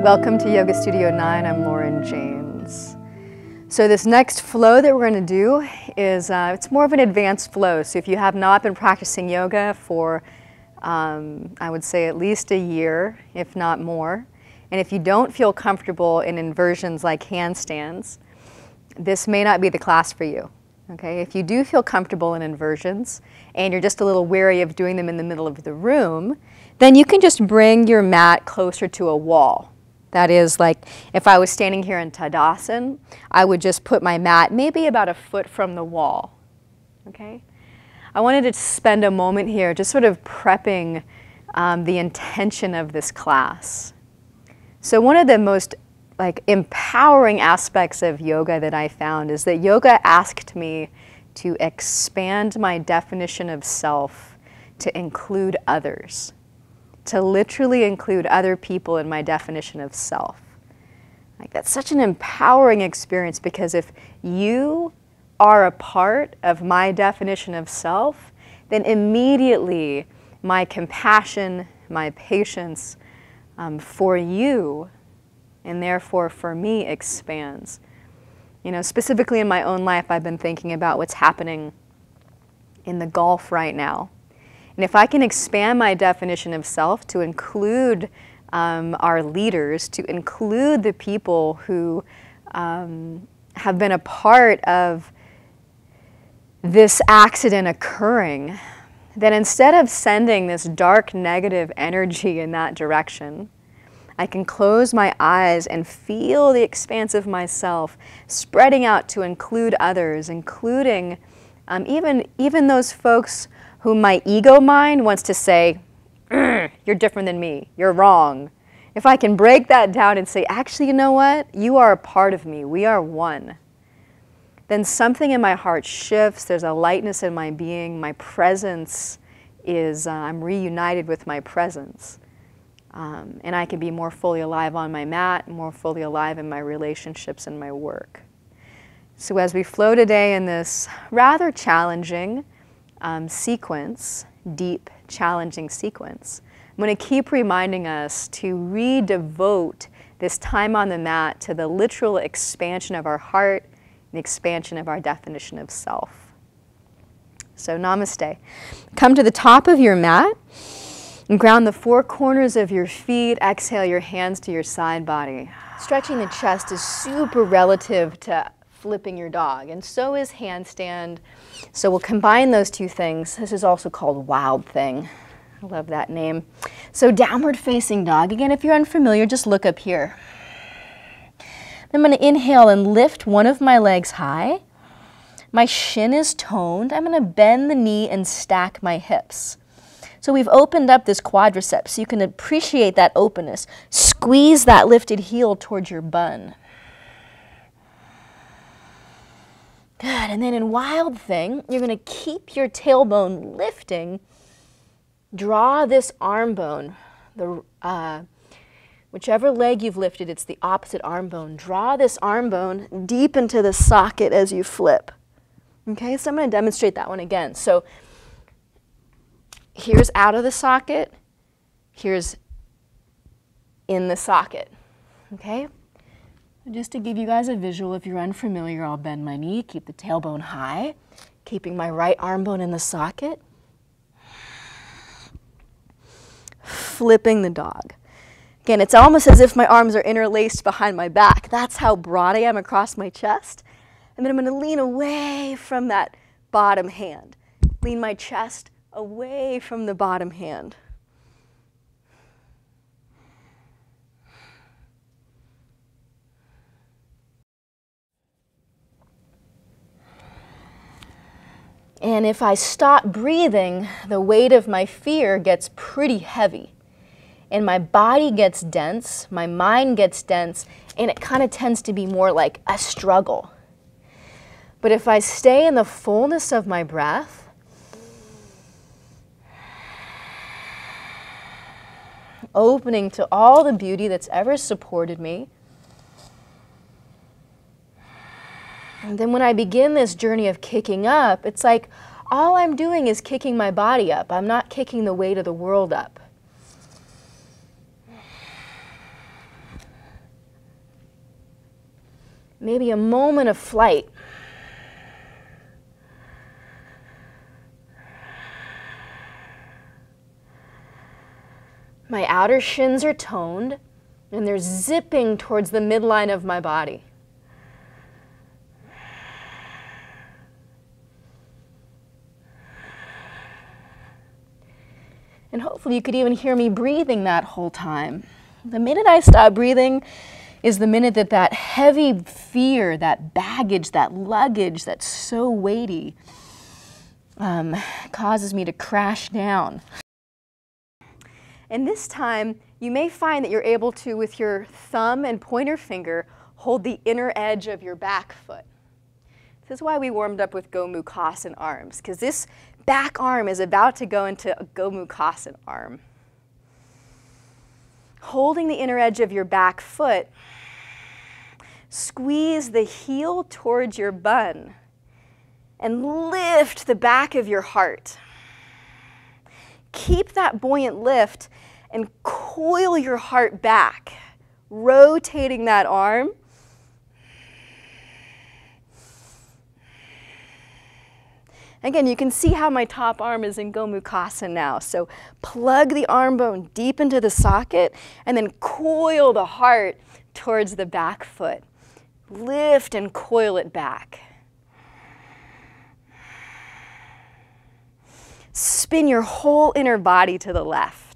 Welcome to Yoga Studio 9. I'm Lauran James. So this next flow that we're going to do is, it's more of an advanced flow. So if you have not been practicing yoga for, I would say at least a year, if not more, and if you don't feel comfortable in inversions like handstands, this may not be the class for you. Okay? If you do feel comfortable in inversions and you're just a little wary of doing them in the middle of the room, then you can just bring your mat closer to a wall. That is, like if I was standing here in Tadasana, I would just put my mat maybe about a foot from the wall. Okay? I wanted to spend a moment here just sort of prepping the intention of this class. So one of the most empowering aspects of yoga that I found is that yoga asked me to expand my definition of self to include others, to literally include other people in my definition of self. That's such an empowering experience, because if you are a part of my definition of self, then immediately my compassion, my patience for you, and therefore for me, expands. You know, specifically in my own life, I've been thinking about what's happening in the Gulf right now. And if I can expand my definition of self to include our leaders, to include the people who have been a part of this accident occurring, then instead of sending this dark negative energy in that direction, I can close my eyes and feel the expanse of myself spreading out to include others, including even those folks whom my ego mind wants to say, you're different than me, you're wrong. If I can break that down and say, actually, you know what? You are a part of me, we are one. Then something in my heart shifts, there's a lightness in my being, my presence is, I'm reunited with my presence. And I can be more fully alive on my mat, more fully alive in my relationships and my work. So as we flow today in this rather challenging sequence, deep, challenging sequence, I'm going to keep reminding us to redevote this time on the mat to the literal expansion of our heart and expansion of our definition of self. So namaste. Come to the top of your mat and ground the four corners of your feet. Exhale your hands to your side body. Stretching the chest is super relative to flipping your dog, and so is handstand. So we'll combine those two things. This is also called Wild Thing. I love that name. So downward facing dog. Again, if you're unfamiliar, just look up here. I'm going to inhale and lift one of my legs high. My shin is toned. I'm going to bend the knee and stack my hips. So we've opened up this quadriceps, so you can appreciate that openness. Squeeze that lifted heel towards your bun. Good, and then in Wild Thing, you're going to keep your tailbone lifting. Draw this arm bone, whichever leg you've lifted, it's the opposite arm bone. Draw this arm bone deep into the socket as you flip. Okay, so I'm going to demonstrate that one again. So here's out of the socket, here's in the socket. Okay? Just to give you guys a visual, if you're unfamiliar, I'll bend my knee, keep the tailbone high, keeping my right arm bone in the socket. Flipping the dog. Again, it's almost as if my arms are interlaced behind my back. That's how broad I am across my chest. And then I'm going to lean away from that bottom hand. Lean my chest away from the bottom hand. And if I stop breathing, the weight of my fear gets pretty heavy. And my body gets dense, my mind gets dense, and it kind of tends to be more like a struggle. But if I stay in the fullness of my breath, opening to all the beauty that's ever supported me, and then when I begin this journey of kicking up, it's like all I'm doing is kicking my body up. I'm not kicking the weight of the world up. maybe a moment of flight. My outer shins are toned, and they're zipping towards the midline of my body. And hopefully you could even hear me breathing that whole time. The minute I stop breathing is the minute that that heavy fear, that baggage, that luggage that's so weighty causes me to crash down. And this time, you may find that you're able to, with your thumb and pointer finger, hold the inner edge of your back foot. This is why we warmed up with Go Mukasa arms, because this back arm is about to go into a Go Mukasa arm. Holding the inner edge of your back foot, squeeze the heel towards your bun and lift the back of your heart. Keep that buoyant lift and coil your heart back, rotating that arm. Again, you can see how my top arm is in Go Mukasa now. So plug the arm bone deep into the socket and then coil the heart towards the back foot. Lift and coil it back. Spin your whole inner body to the left.